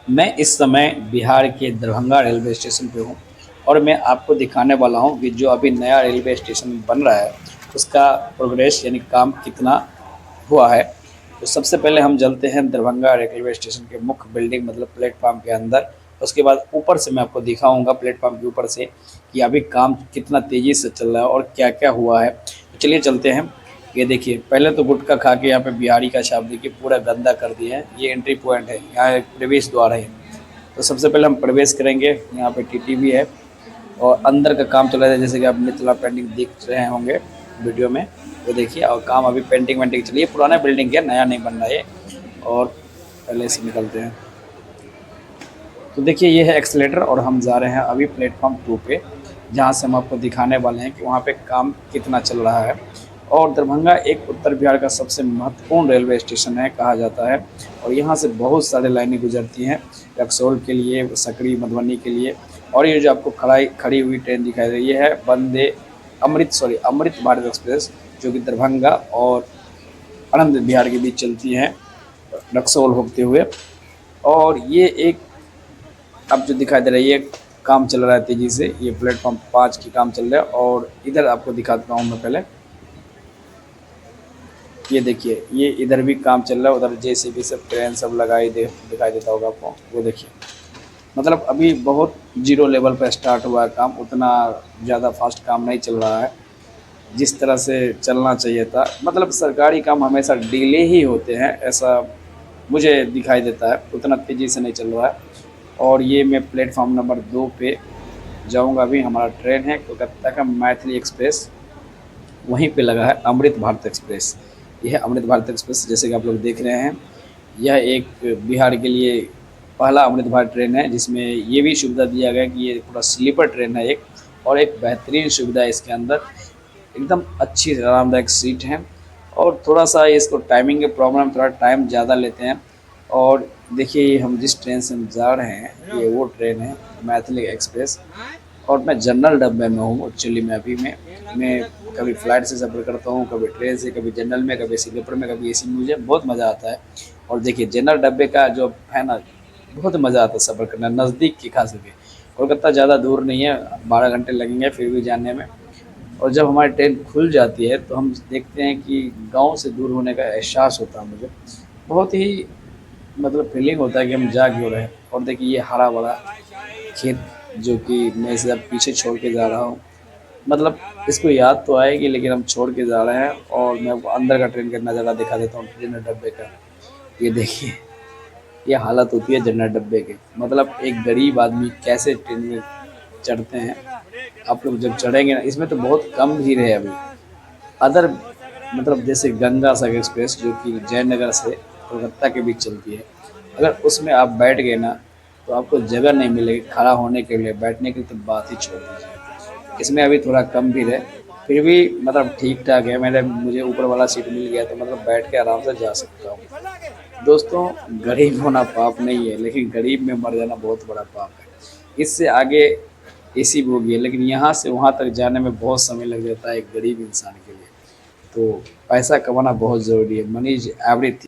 मैं इस समय बिहार के दरभंगा रेलवे स्टेशन पे हूँ और मैं आपको दिखाने वाला हूँ कि जो अभी नया रेलवे स्टेशन बन रहा है उसका प्रोग्रेस यानी काम कितना हुआ है। तो सबसे पहले हम चलते हैं दरभंगा रेलवे स्टेशन के मुख्य बिल्डिंग मतलब प्लेटफार्म के अंदर। उसके बाद ऊपर से मैं आपको दिखाऊंगा प्लेटफार्म के ऊपर से कि अभी काम कितना तेज़ी से चल रहा है और क्या क्या हुआ है। तो चलिए चलते हैं। ये देखिए, पहले तो गुटखा खा के यहाँ पे बिहारी का छाप देखिए पूरा गंदा कर दिया है। ये एंट्री पॉइंट है, यहाँ एक प्रवेश द्वार है। तो सबसे पहले हम प्रवेश करेंगे। यहाँ पे टीटी भी है और अंदर का काम चल रहा है, जैसे कि आप मिथिला पेंटिंग देख रहे होंगे वीडियो में। तो देखिए, और काम अभी पेंटिंग वेंटिंग चलिए, पुराना बिल्डिंग है, नया नहीं बन रहा है। और पहले से निकलते हैं। तो देखिए, ये है एक्सलेटर और हम जा रहे हैं अभी प्लेटफॉर्म 2 पे, जहाँ से हम आपको दिखाने वाले हैं कि वहाँ पे काम कितना चल रहा है। और दरभंगा एक उत्तर बिहार का सबसे महत्वपूर्ण रेलवे स्टेशन है कहा जाता है। और यहाँ से बहुत सारे लाइनें गुजरती हैं, रक्सौल के लिए, सकरी, मधुबनी के लिए। और ये जो आपको खड़ी हुई ट्रेन दिखाई दे रही है वंदे अमृत भारत एक्सप्रेस, जो कि दरभंगा और आनंद बिहार के बीच चलती हैं रक्सौल होते हुए। और ये एक अब जो दिखाई दे रहा है, ये काम चल रहा है तेज़ी से। ये प्लेटफॉर्म 5 की काम चल रहा है और इधर आपको दिखाता हूँ मैं पहले। ये देखिए, ये इधर भी काम चल रहा है, उधर जेसीबी सब ट्रेन सब दिखाई देता होगा आपको। वो देखिए, मतलब अभी बहुत जीरो लेवल पर स्टार्ट हुआ है काम, उतना ज़्यादा फास्ट काम नहीं चल रहा है जिस तरह से चलना चाहिए था। मतलब सरकारी काम हमेशा डिले ही होते हैं, ऐसा मुझे दिखाई देता है, उतना तेज़ी से नहीं चल रहा है। और ये मैं प्लेटफॉर्म नंबर 2 पे जाऊंगा। अभी हमारा ट्रेन है कोलकाता का मैथिली एक्सप्रेस, वहीं पे लगा है अमृत भारत एक्सप्रेस। यह है अमृत भारत एक्सप्रेस, जैसे कि आप लोग देख रहे हैं। यह एक बिहार के लिए पहला अमृत भारत ट्रेन है जिसमें ये भी सुविधा दिया गया कि ये पूरा स्लीपर ट्रेन है एक, और एक बेहतरीन सुविधा है इसके अंदर। एकदम अच्छी आरामदायक सीट है। और थोड़ा सा इसको टाइमिंग के प्रॉब्लम, थोड़ा टाइम ज़्यादा लेते हैं। और देखिए, ये हम जिस ट्रेन से हम जा रहे हैं ये वो ट्रेन है मैथिली एक्सप्रेस। और मैं जनरल डब्बे में हूँ एक्चुअली। मैं अभी मैं कभी फ़्लाइट से सफ़र करता हूँ, कभी ट्रेन से, कभी जनरल में, कभी स्लीपर में, कभी एसी में। मुझे बहुत मज़ा आता है। और देखिए, जनरल डब्बे का जो है ना, बहुत मज़ा आता है सफ़र करना, नज़दीक की खास करके। कोलकाता ज़्यादा दूर नहीं है, 12 घंटे लगेंगे फिर भी जाने में। और जब हमारी ट्रेन खुल जाती है तो हम देखते हैं कि गांव से दूर होने का एहसास होता है मुझे। बहुत ही मतलब फीलिंग होता है कि हम जा क्यों रहे हैं। और देखिए, ये हरा भरा खेत जो कि मैं इसे अब पीछे छोड़ के जा रहा हूँ। मतलब इसको याद तो आएगी लेकिन हम छोड़ के जा रहे हैं। और मैं आपको अंदर का ट्रेन का नज़ारा दिखा देता हूँ जनरल डब्बे का। ये देखिए, ये हालत होती है जनरल डब्बे के। मतलब एक गरीब आदमी कैसे ट्रेन में चढ़ते हैं। आप लोग जब चढ़ेंगे ना, इसमें तो बहुत कम भीड़ है अभी। अदर मतलब जैसे गंगा सागर एक्सप्रेस जो कि जयनगर से कोलकाता के बीच चलती है, अगर उसमें आप बैठ गए ना तो आपको जगह नहीं मिलेगी खड़ा होने के लिए, बैठने की तो बात ही छोड़ दीजिए। इसमें अभी थोड़ा कम भीड़ है, फिर भी मतलब ठीक ठाक है। मुझे ऊपर वाला सीट मिल गया तो मतलब बैठ के आराम से जा सकता हूँ। दोस्तों, गरीब होना पाप नहीं है, लेकिन गरीब में मर जाना बहुत बड़ा पाप है। इससे आगे एसी बोगी है, लेकिन यहाँ से वहाँ तक जाने में बहुत समय लग जाता है एक गरीब इंसान के लिए। तो पैसा कमाना बहुत ज़रूरी है। Money is everything.